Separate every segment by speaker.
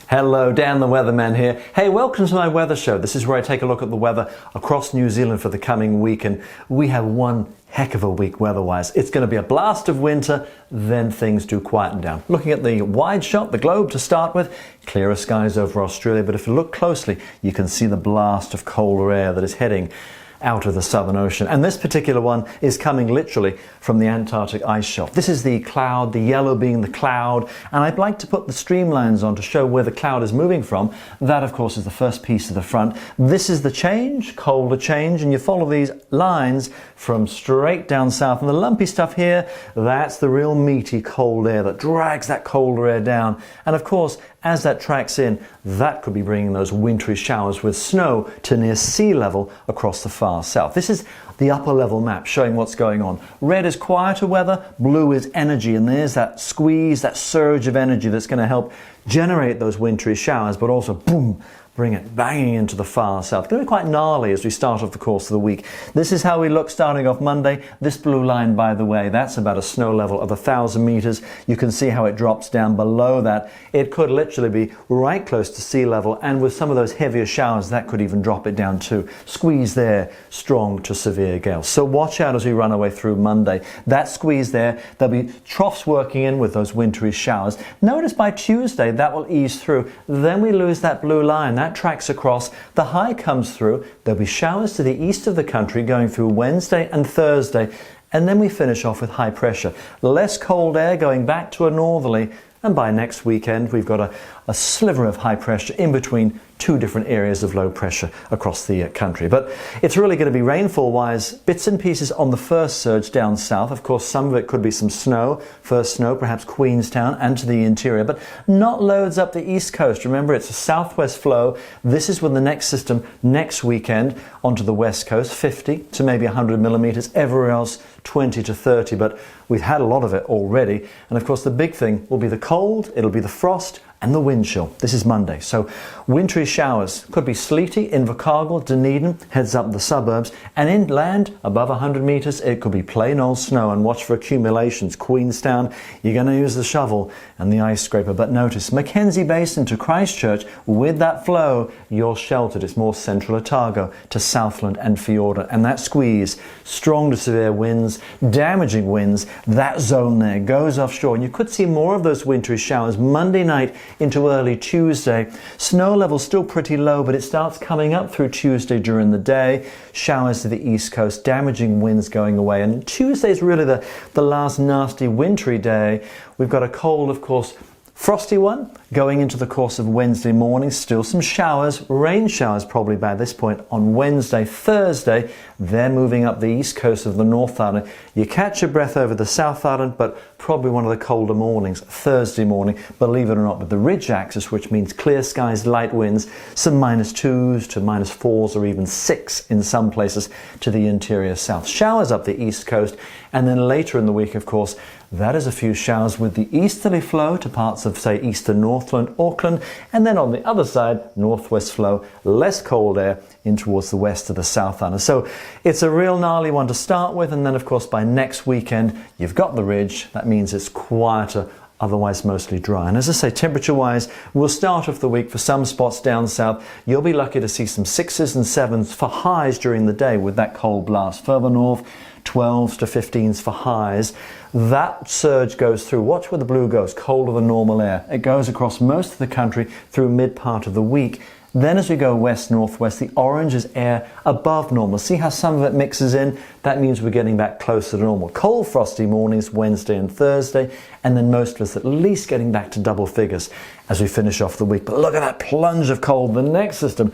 Speaker 1: Hello, Dan the Weatherman here. Hey, welcome to my weather show. This is where I take a look at the weather across New Zealand for the coming week, and we have one heck of a week weather-wise. It's going to be a blast of winter, then things do quieten down. Looking at the wide shot, the globe to start with, clearer skies over Australia, but if you look closely, you can see the blast of colder air that is heading out of the Southern Ocean. And this particular one is coming literally from the Antarctic ice shelf. This is the cloud, the yellow being the cloud, and I'd like to put the streamlines on to show where the cloud is moving from. That, of course, is the first piece of the front. This is the change, colder change, and you follow these lines from straight down south. And the lumpy stuff here, that's the real meaty cold air that drags that colder air down. And of course, as that tracks in, that could be bringing those wintry showers with snow to near sea level across the far south. This is the upper level map showing what's going on. Red is quieter weather, blue is energy, and there's that squeeze, that surge of energy that's going to help generate those wintry showers, but also boom, bring it banging into the far south. It's going to be quite gnarly as we start off the course of the week. This is how we look starting off Monday. This blue line, by the way, that's about a snow level of 1,000 meters. You can see how it drops down below that. It could literally be right close to sea level, and with some of those heavier showers, that could even drop it down too. Squeeze there, strong to severe gales. So watch out as we run our way through Monday. That squeeze there, there'll be troughs working in with those wintry showers. Notice by Tuesday, that will ease through. Then we lose that blue line. That tracks across, the high comes through, there'll be showers to the east of the country going through Wednesday and Thursday, and then we finish off with high pressure. Less cold air going back to a northerly, and by next weekend we've got a sliver of high pressure in between two different areas of low pressure across the country. But it's really going to be rainfall-wise, bits and pieces on the first surge down south. Of course, some of it could be some snow, first snow, perhaps Queenstown and to the interior, but not loads up the east coast. Remember, it's a southwest flow. This is when the next system next weekend onto the west coast, 50 to maybe 100 millimeters, everywhere else 20 to 30, but we've had a lot of it already. And of course, the big thing will be the cold, it'll be the frost, and the wind chill. This is Monday. So wintry showers. Could be sleety, Invercargill, Dunedin, heads up the suburbs. And inland, above 100 meters, it could be plain old snow. And watch for accumulations. Queenstown, you're going to use the shovel and the ice scraper. But notice, Mackenzie Basin to Christchurch, with that flow, you're sheltered. It's more central Otago to Southland and Fiordland. And that squeeze, strong to severe winds, damaging winds, that zone there goes offshore. And you could see more of those wintry showers Monday night into early Tuesday. Snow level's still pretty low, but it starts coming up through Tuesday during the day. Showers to the east coast, damaging winds going away. And Tuesday's really the last nasty wintry day. We've got a cold, of course, frosty one going into the course of Wednesday morning. Still some showers, rain showers probably by this point on Wednesday, Thursday. They're moving up the east coast of the North Island. You catch your breath over the South Island, but probably one of the colder mornings, Thursday morning, believe it or not, with the ridge axis, which means clear skies, light winds, some -2s to -4s or even 6 in some places to the interior south. Showers up the east coast, and then later in the week, of course, that is a few showers with the easterly flow to parts of, say, eastern Northland, Auckland, and then on the other side, northwest flow, less cold air in towards the west of the South Island. So it's a real gnarly one to start with, and then of course by next weekend, you've got the ridge. That means it's quieter, otherwise mostly dry. And as I say, temperature-wise, we'll start off the week for some spots down south. You'll be lucky to see some 6s and 7s for highs during the day with that cold blast. Further north, 12s to 15s for highs. That surge goes through. Watch where the blue goes, colder than normal air. It goes across most of the country through mid part of the week. Then as we go west-northwest, the orange is air above normal. See how some of it mixes in? That means we're getting back closer to normal. Cold, frosty mornings Wednesday and Thursday, and then most of us at least getting back to double figures as we finish off the week. But look at that plunge of cold. The next system,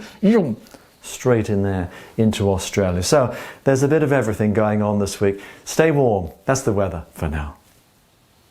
Speaker 1: straight in there into Australia. So there's a bit of everything going on this week. Stay warm. That's the weather for now.